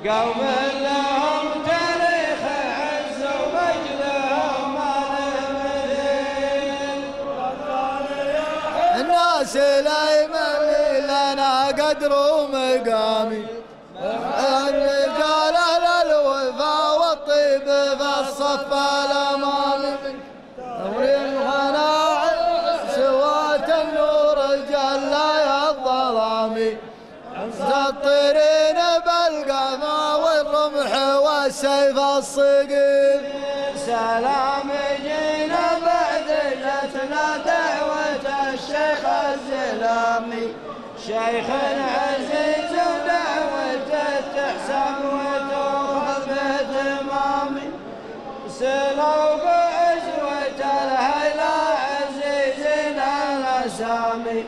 قوم لهم تاريخ عز ومجدهم ما له مثيل. الناس لا يملي لنا قدر ومقامي، الرجال اهل الوفا والطيب في الصف الامامي، والغناء سوات النور جلا الظلامي، مسطرين بالقما والرمح والسيف الصقيل. سلام جينا بعد جتنا دعوة الشيخ الزلامي، شيخ عزيز ودعوته تحسب وتؤخذ بتمامي، سلوا بعزوة الهيلا عزيزنا الأسامي،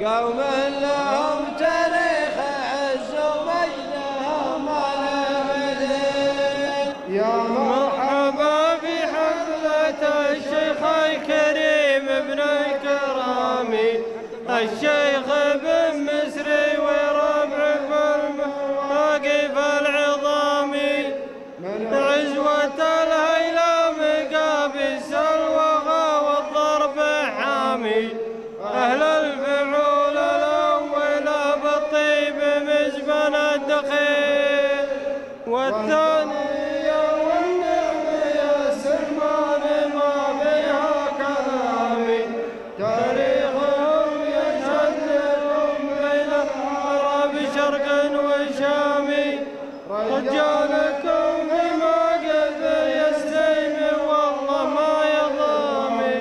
قوم لهم تاريخ عز ومجدهم ما له مثيل. يا مرحبا بحفلة الشيخ الكريم ابن الكرام، الشيخ بن مسري وربع بالمواقف العظام، عزوة الهيلام قابس الوغى والضرب حامي، أهل الفعول الأولى بالطيب مزبن الدخيل، والثانية والنعم يا سلمان ما فيها كلامي، تاريخهم يشهد لهم بين العرب شرق وشامي، رجالكم في موقف يستيم والله ما يضامي،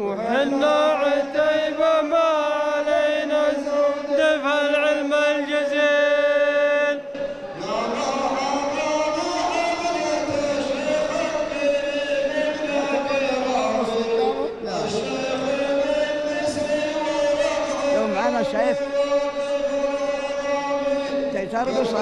وحنا عتيبة ما علينا دفع العلم الجزيل. يوم معنا شايف ترقص